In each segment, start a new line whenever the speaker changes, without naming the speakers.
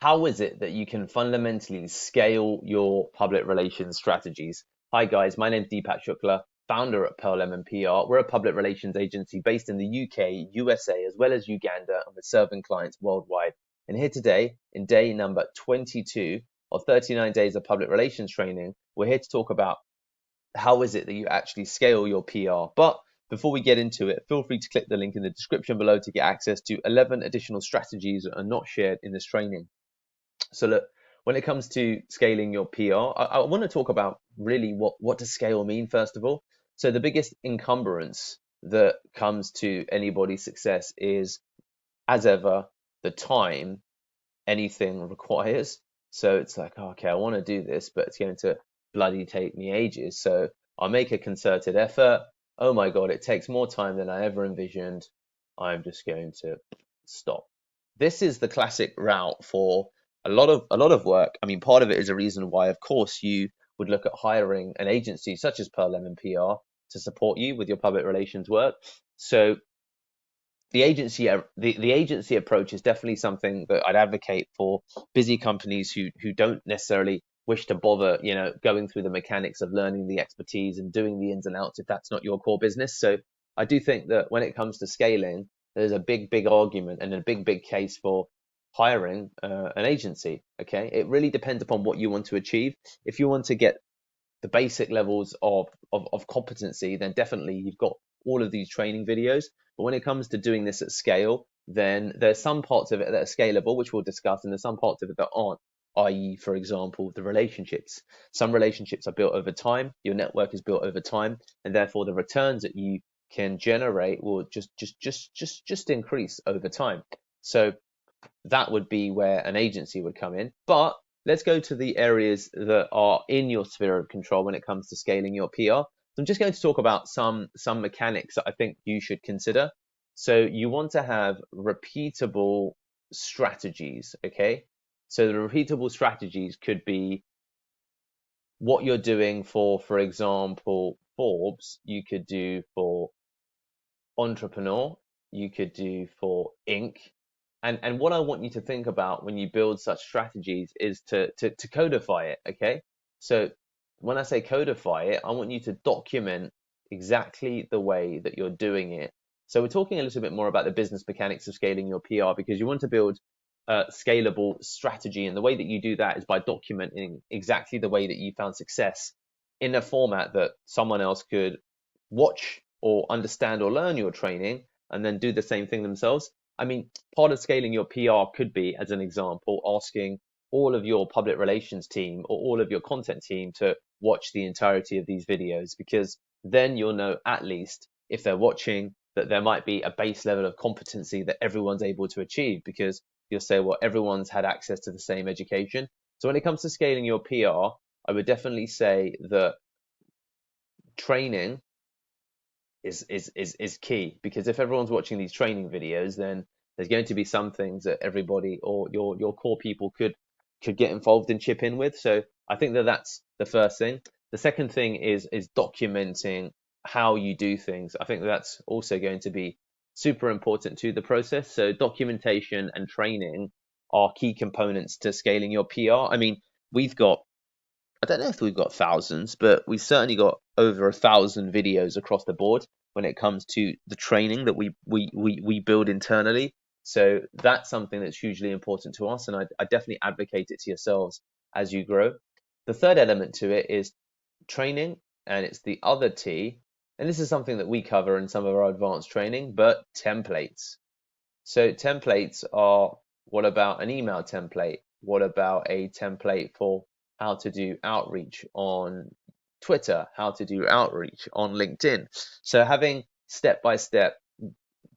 How is it that you can fundamentally scale your public relations strategies? Hi guys, my name's Deepak Shukla, founder at Pearl M and PR. We're a public relations agency based in the UK, USA, as well as Uganda, and we're serving clients worldwide. And here today, in day number 22 of 39 days of public relations training, we're here to talk about how is it that you actually scale your PR. But before we get into it, feel free to click the link in the description below to get access to 11 additional strategies that are not shared in this training. So look, when it comes to scaling your PR, I want to talk about really what does scale mean, first of all. So the biggest encumbrance that comes to anybody's success is, as ever, the time anything requires. So it's like, okay, I want to do this, but it's going to bloody take me ages. So I'll make a concerted effort. Oh my God, it takes more time than I ever envisioned. I'm just going to stop. This is the classic route for a lot of work. I mean, part of it is a reason why, of course, you would look at hiring an agency such as Pearl M and PR to support you with your public relations work. So the agency approach is definitely something that I'd advocate for busy companies who don't necessarily wish to bother, going through the mechanics of learning the expertise and doing the ins and outs if that's not your core business. So I do think that when it comes to scaling, there's a big argument and a big case for hiring an agency. Okay, it really depends upon what you want to achieve. If you want to get the basic levels of competency, then definitely you've got all of these training videos. But when it comes to doing this at scale, then there's some parts of it that are scalable, which we'll discuss, and there's some parts of it that aren't, i.e., for example, the relationships. Some relationships are built over time, your network is built over time, and therefore the returns that you can generate will just increase over time. So that would be where an agency would come in. But let's go to the areas that are in your sphere of control when it comes to scaling your PR. So I'm just going to talk about some mechanics that I think you should consider. So you want to have repeatable strategies, okay? So the repeatable strategies could be what you're doing for example, Forbes, you could do for Entrepreneur, you could do for Inc. And what I want you to think about when you build such strategies is to codify it, okay? So when I say codify it, I want you to document exactly the way that you're doing it. So we're talking a little bit more about the business mechanics of scaling your PR because you want to build a scalable strategy. And the way that you do that is by documenting exactly the way that you found success in a format that someone else could watch or understand or learn your training and then do the same thing themselves. I mean, part of scaling your PR could be, as an example, asking all of your public relations team or all of your content team to watch the entirety of these videos, because then you'll know, at least if they're watching, that there might be a base level of competency that everyone's able to achieve, because you'll say, well, everyone's had access to the same education. So when it comes to scaling your PR, I would definitely say that training is key, because if everyone's watching these training videos, then there's going to be some things that everybody or your core people could get involved and chip in with. So I think that that's the first thing. The second thing is documenting how you do things. I think that's also going to be super important to the process. So documentation and training are key components to scaling your PR. I mean, we've got, I don't know if we've got thousands, but we've certainly got over 1,000 videos across the board when it comes to the training that we build internally. So that's something that's hugely important to us, and I definitely advocate it to yourselves as you grow. The third element to it is training, and it's the other T, and this is something that we cover in some of our advanced training, but templates. So templates are, what about an email template? What about a template for how to do outreach on Twitter, how to do outreach on LinkedIn? So having step-by-step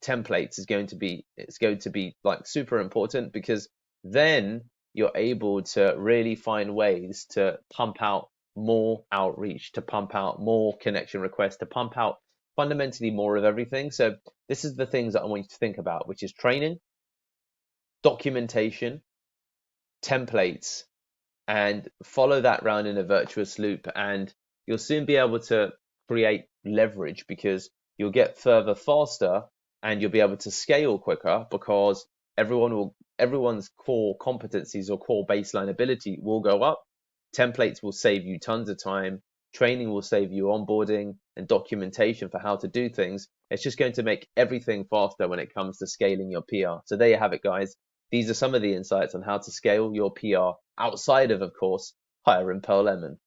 templates is going to be, it's going to be like super important, because then you're able to really find ways to pump out more outreach, to pump out more connection requests, to pump out fundamentally more of everything. So this is the things that I want you to think about, which is training, documentation, templates, and follow that round in a virtuous loop. And you'll soon be able to create leverage, because you'll get further faster and you'll be able to scale quicker, because everyone's core competencies or core baseline ability will go up. Templates will save you tons of time. Training will save you onboarding and documentation for how to do things. It's just going to make everything faster when it comes to scaling your PR. So there you have it, guys. These are some of the insights on how to scale your PR outside of course, hiring Pearl Lemon.